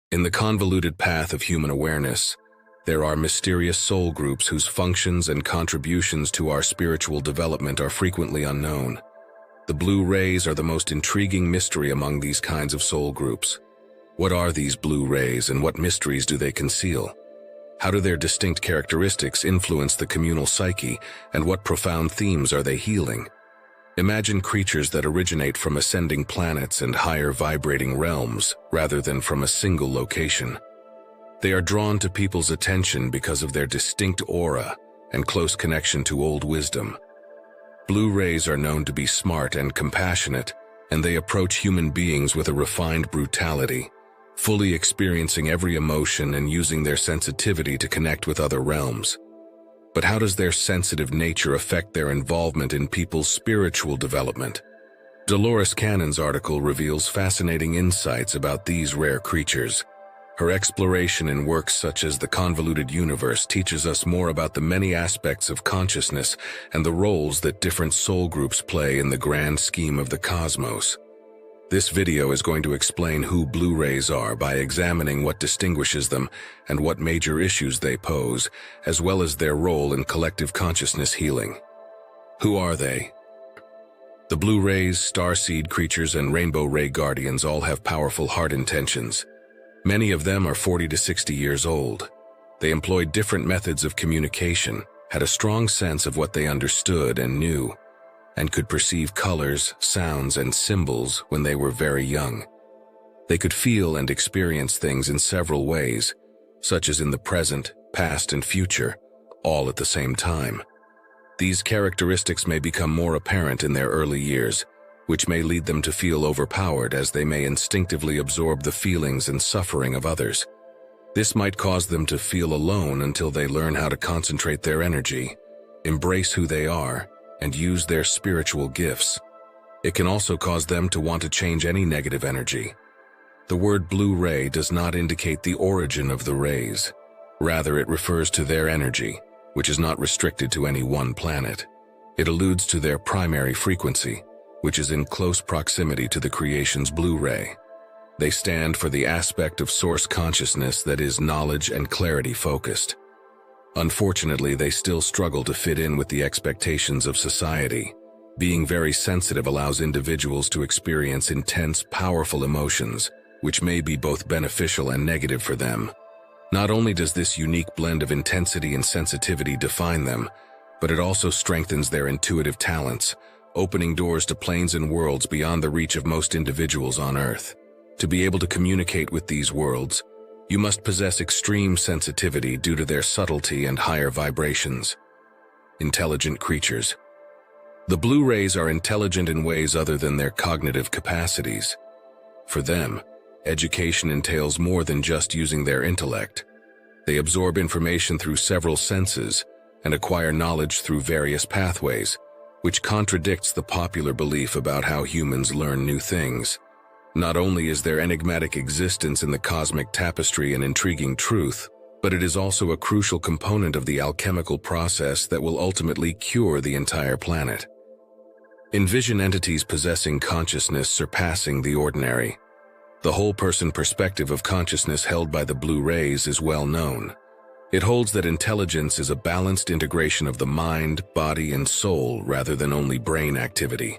In the convoluted path of human awareness, there are mysterious soul groups whose functions and contributions to our spiritual development are frequently unknown. The blue rays are the most intriguing mystery among these kinds of soul groups. What are these blue rays and what mysteries do they conceal? How do their distinct characteristics influence the communal psyche, and what profound themes are they healing? Imagine creatures that originate from ascending planets and higher vibrating realms, rather than from a single location. They are drawn to people's attention because of their distinct aura and close connection to old wisdom. Blue rays are known to be smart and compassionate, and they approach human beings with a refined brutality, fully experiencing every emotion and using their sensitivity to connect with other realms. But how does their sensitive nature affect their involvement in people's spiritual development? Dolores Cannon's article reveals fascinating insights about these rare creatures. Her exploration in works such as The Convoluted Universe teaches us more about the many aspects of consciousness and the roles that different soul groups play in the grand scheme of the cosmos. This video is going to explain who blue rays are by examining what distinguishes them and what major issues they pose, as well as their role in collective consciousness healing. Who are they? The blue rays, starseed creatures, and rainbow ray guardians all have powerful heart intentions. Many of them are 40 to 60 years old. They employed different methods of communication, had a strong sense of what they understood and knew, and could perceive colors, sounds, and symbols when they were very young. They could feel and experience things in several ways, such as in the present, past, and future, all at the same time. These characteristics may become more apparent in their early years, which may lead them to feel overpowered as they may instinctively absorb the feelings and suffering of others. This might cause them to feel alone until they learn how to concentrate their energy, embrace who they are, and use their spiritual gifts. It can also cause them to want to change any negative energy. The word blue ray does not indicate the origin of the rays. Rather, it refers to their energy, which is not restricted to any one planet. It alludes to their primary frequency, which is in close proximity to the creation's blue ray. They stand for the aspect of source consciousness that is knowledge and clarity focused. Unfortunately, they still struggle to fit in with the expectations of society. Being very sensitive allows individuals to experience intense, powerful emotions, which may be both beneficial and negative for them. Not only does this unique blend of intensity and sensitivity define them, but it also strengthens their intuitive talents, opening doors to planes and worlds beyond the reach of most individuals on Earth. To be able to communicate with these worlds, you must possess extreme sensitivity due to their subtlety and higher vibrations. Intelligent creatures. The blue rays are intelligent in ways other than their cognitive capacities. For them, education entails more than just using their intellect. They absorb information through several senses and acquire knowledge through various pathways, which contradicts the popular belief about how humans learn new things. Not only is their enigmatic existence in the cosmic tapestry an intriguing truth, but it is also a crucial component of the alchemical process that will ultimately cure the entire planet. Envision entities possessing consciousness surpassing the ordinary. The whole-person perspective of consciousness held by the blue rays is well known. It holds that intelligence is a balanced integration of the mind, body, and soul rather than only brain activity.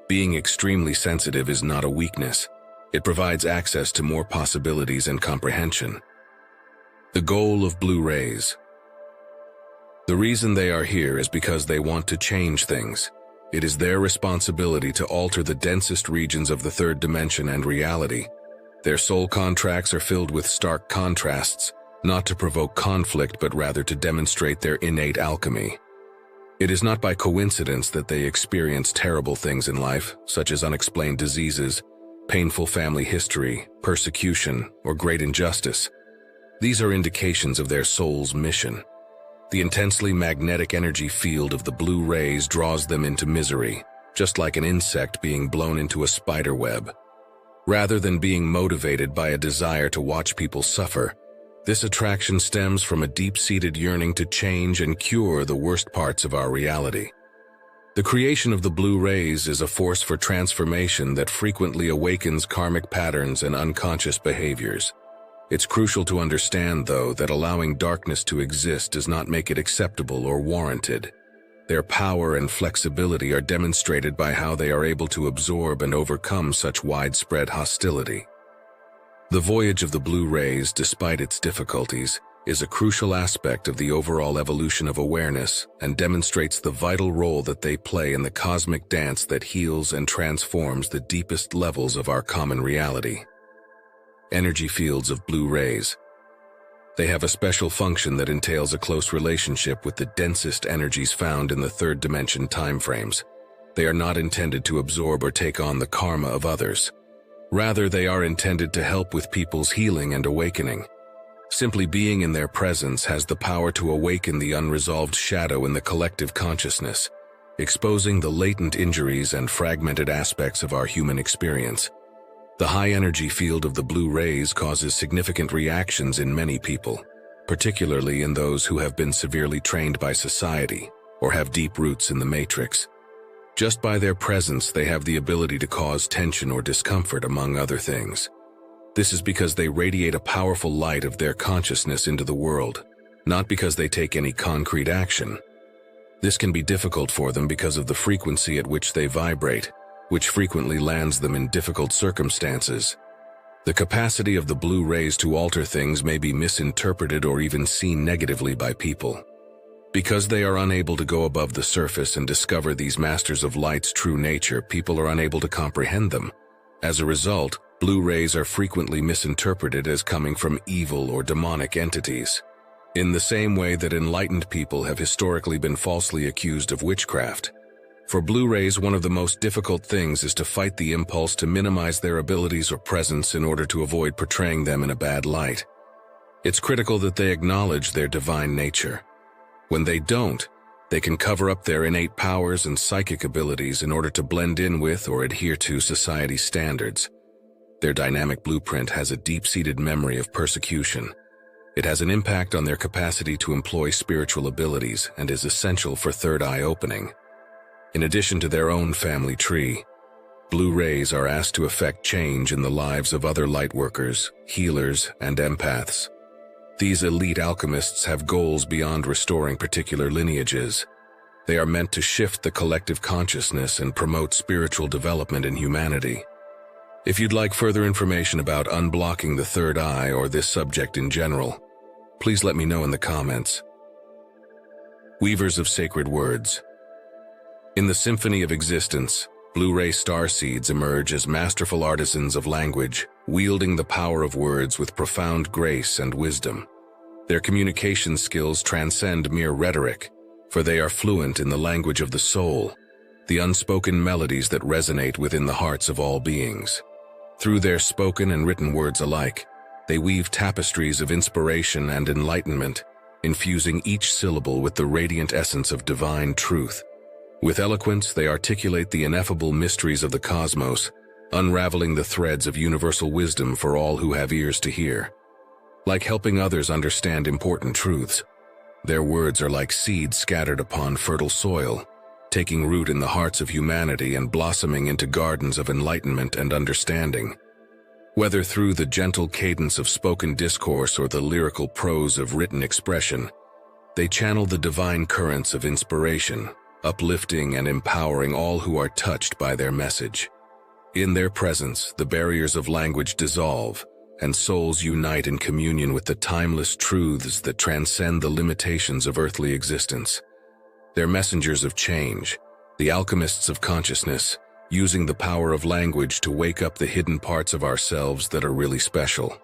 Being extremely sensitive is not a weakness. It provides access to more possibilities and comprehension. The goal of blue rays. The reason they are here is because they want to change things. It is their responsibility to alter the densest regions of the third dimension and reality. Their soul contracts are filled with stark contrasts, not to provoke conflict but rather to demonstrate their innate alchemy. It is not by coincidence that they experience terrible things in life, such as unexplained diseases, painful family history, persecution, or great injustice. These are indications of their soul's mission. The intensely magnetic energy field of the blue rays draws them into misery, just like an insect being blown into a spider web. Rather than being motivated by a desire to watch people suffer, this attraction stems from a deep-seated yearning to change and cure the worst parts of our reality. The creation of the blue rays is a force for transformation that frequently awakens karmic patterns and unconscious behaviors. It's crucial to understand, though, that allowing darkness to exist does not make it acceptable or warranted. Their power and flexibility are demonstrated by how they are able to absorb and overcome such widespread hostility. The voyage of the blue rays, despite its difficulties, is a crucial aspect of the overall evolution of awareness and demonstrates the vital role that they play in the cosmic dance that heals and transforms the deepest levels of our common reality. Energy fields of blue rays. They have a special function that entails a close relationship with the densest energies found in the third dimension timeframes. They are not intended to absorb or take on the karma of others. Rather, they are intended to help with people's healing and awakening. Simply being in their presence has the power to awaken the unresolved shadow in the collective consciousness, exposing the latent injuries and fragmented aspects of our human experience. The high energy field of the blue rays causes significant reactions in many people, particularly in those who have been severely trained by society or have deep roots in the matrix. Just by their presence, they have the ability to cause tension or discomfort, among other things. This is because they radiate a powerful light of their consciousness into the world, not because they take any concrete action. This can be difficult for them because of the frequency at which they vibrate, which frequently lands them in difficult circumstances. The capacity of the blue rays to alter things may be misinterpreted or even seen negatively by people. Because they are unable to go above the surface and discover these masters of light's true nature, people are unable to comprehend them. As a result, blue rays are frequently misinterpreted as coming from evil or demonic entities. In the same way that enlightened people have historically been falsely accused of witchcraft. For blue rays, one of the most difficult things is to fight the impulse to minimize their abilities or presence in order to avoid portraying them in a bad light. It's critical that they acknowledge their divine nature. When they don't, they can cover up their innate powers and psychic abilities in order to blend in with or adhere to society's standards. Their dynamic blueprint has a deep-seated memory of persecution. It has an impact on their capacity to employ spiritual abilities and is essential for third eye opening. In addition to their own family tree, blue rays are asked to effect change in the lives of other lightworkers, healers, and empaths. These elite alchemists have goals beyond restoring particular lineages. They are meant to shift the collective consciousness and promote spiritual development in humanity. If you'd like further information about unblocking the third eye or this subject in general, please let me know in the comments. Weavers of sacred words. In the symphony of existence, blue-ray starseeds emerge as masterful artisans of language, wielding the power of words with profound grace and wisdom. Their communication skills transcend mere rhetoric, for they are fluent in the language of the soul, the unspoken melodies that resonate within the hearts of all beings. Through their spoken and written words alike, they weave tapestries of inspiration and enlightenment, infusing each syllable with the radiant essence of divine truth. With eloquence, they articulate the ineffable mysteries of the cosmos, unraveling the threads of universal wisdom for all who have ears to hear. Like helping others understand important truths, their words are like seeds scattered upon fertile soil, taking root in the hearts of humanity and blossoming into gardens of enlightenment and understanding. Whether through the gentle cadence of spoken discourse or the lyrical prose of written expression, they channel the divine currents of inspiration, uplifting and empowering all who are touched by their message. In their presence, the barriers of language dissolve, and souls unite in communion with the timeless truths that transcend the limitations of earthly existence. They're messengers of change, the alchemists of consciousness, using the power of language to wake up the hidden parts of ourselves that are really special.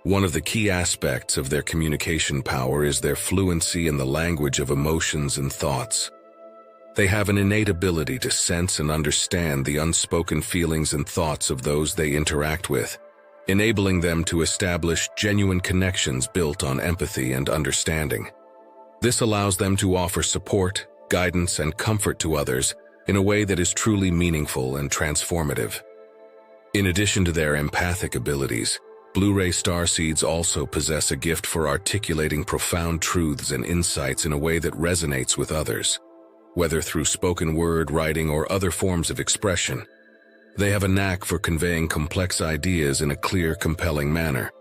One of the key aspects of their communication power is their fluency in the language of emotions and thoughts. They have an innate ability to sense and understand the unspoken feelings and thoughts of those they interact with, enabling them to establish genuine connections built on empathy and understanding. This allows them to offer support, guidance, and comfort to others in a way that is truly meaningful and transformative. In addition to their empathic abilities, blue-ray starseeds also possess a gift for articulating profound truths and insights in a way that resonates with others. Whether through spoken word, writing, or other forms of expression, they have a knack for conveying complex ideas in a clear, compelling manner.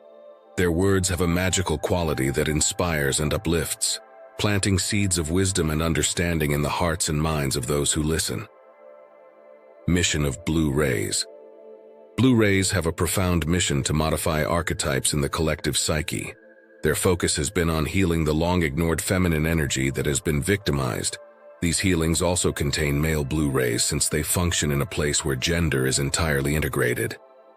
Their words have a magical quality that inspires and uplifts, planting seeds of wisdom and understanding in the hearts and minds of those who listen. Mission of Blue Rays. Blue Rays have a profound mission to modify archetypes in the collective psyche. Their focus has been on healing the long-ignored feminine energy that has been victimized. These healings also contain male Blue Rays since they function in a place where gender is entirely integrated.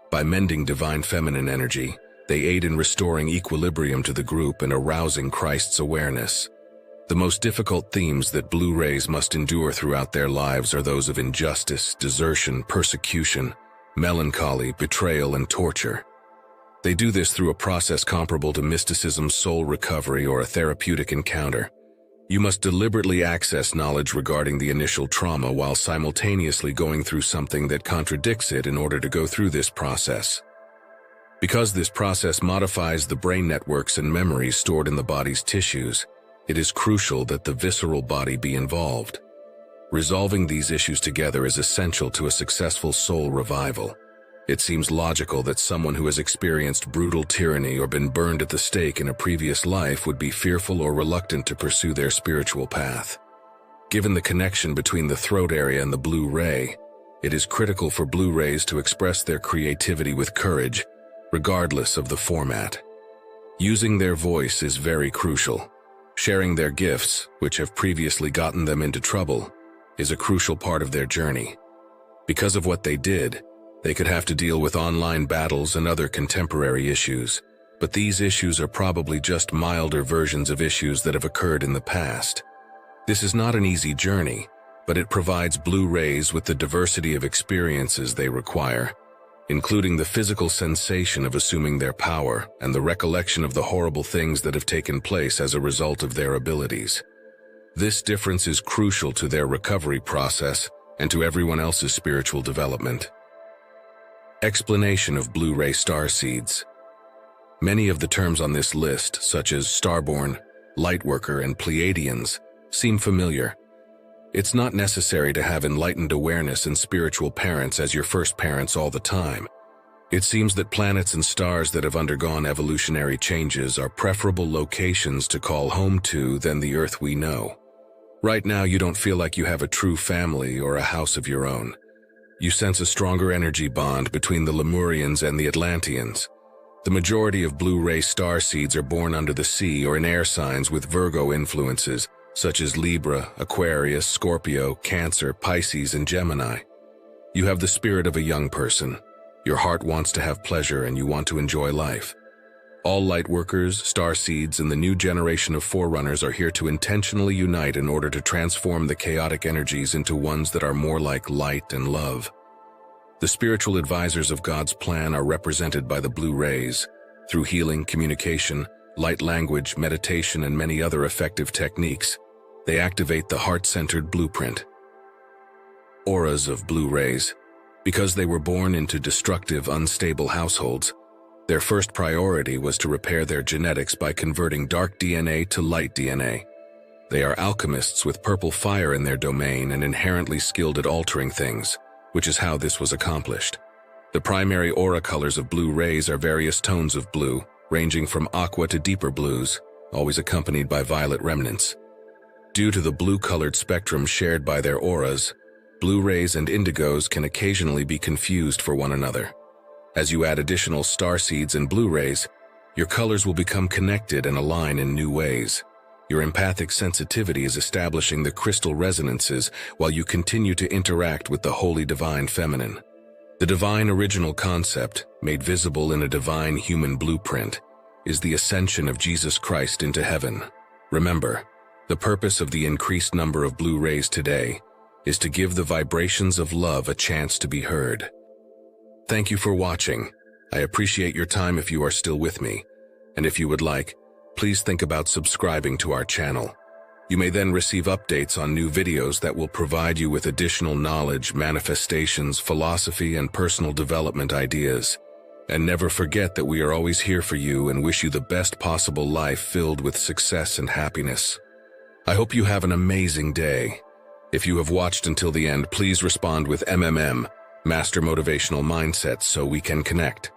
By mending divine feminine energy, they aid in restoring equilibrium to the group and arousing Christ's awareness. The most difficult themes that Blue Rays must endure throughout their lives are those of injustice, desertion, persecution, melancholy, betrayal, and torture. They do this through a process comparable to mysticism's soul recovery or a therapeutic encounter. You must deliberately access knowledge regarding the initial trauma while simultaneously going through something that contradicts it in order to go through this process. Because this process modifies the brain networks and memories stored in the body's tissues, it is crucial that the visceral body be involved. Resolving these issues together is essential to a successful soul revival. It seems logical that someone who has experienced brutal tyranny or been burned at the stake in a previous life would be fearful or reluctant to pursue their spiritual path. Given the connection between the throat area and the Blue Ray, it is critical for Blue Rays to express their creativity with courage, regardless of the format. Using their voice is very crucial. Sharing their gifts, which have previously gotten them into trouble, is a crucial part of their journey. Because of what they did, they could have to deal with online battles and other contemporary issues, but these issues are probably just milder versions of issues that have occurred in the past. This is not an easy journey, but it provides Blue Rays with the diversity of experiences they require, including the physical sensation of assuming their power and the recollection of the horrible things that have taken place as a result of their abilities. This difference is crucial to their recovery process and to everyone else's spiritual development. Explanation of Blue Ray Starseeds. Many of the terms on this list, such as Starborn, Lightworker, and Pleiadians, seem familiar. It's not necessary to have enlightened awareness and spiritual parents as your first parents all the time. It seems that planets and stars that have undergone evolutionary changes are preferable locations to call home to than the Earth we know. Right now, you don't feel like you have a true family or a house of your own. You sense a stronger energy bond between the Lemurians and the Atlanteans. The majority of Blue Ray Starseeds are born under the sea or in air signs with Virgo influences, such as Libra, Aquarius, Scorpio, Cancer, Pisces, and Gemini. You have the spirit of a young person. Your heart wants to have pleasure and you want to enjoy life. All Lightworkers, Starseeds, and the new generation of Forerunners are here to intentionally unite in order to transform the chaotic energies into ones that are more like light and love. The spiritual advisors of God's plan are represented by the Blue Rays. Through healing, communication, light language, meditation, and many other effective techniques, they activate the heart-centered blueprint. Auras of Blue Rays. Because they were born into destructive, unstable households, their first priority was to repair their genetics by converting dark DNA to light DNA. They are alchemists with purple fire in their domain and inherently skilled at altering things, which is how this was accomplished. The primary aura colors of Blue Rays are various tones of blue, ranging from aqua to deeper blues, always accompanied by violet remnants. Due to the blue-colored spectrum shared by their auras, Blue Rays and indigos can occasionally be confused for one another. As you add additional Starseeds and Blue Rays, your colors will become connected and align in new ways. Your empathic sensitivity is establishing the crystal resonances while you continue to interact with the holy divine feminine. The divine original concept, made visible in a divine human blueprint, is the ascension of Jesus Christ into heaven. Remember, the purpose of the increased number of Blue Rays today is to give the vibrations of love a chance to be heard. Thank you for watching. I appreciate your time if you are still with me, and if you would like, please think about subscribing to our channel. You may then receive updates on new videos that will provide you with additional knowledge, manifestations, philosophy, and personal development ideas. And never forget that we are always here for you and wish you the best possible life filled with success and happiness. I hope you have an amazing day. If you have watched until the end, please respond with MMM, Master Motivational Mindset, so we can connect.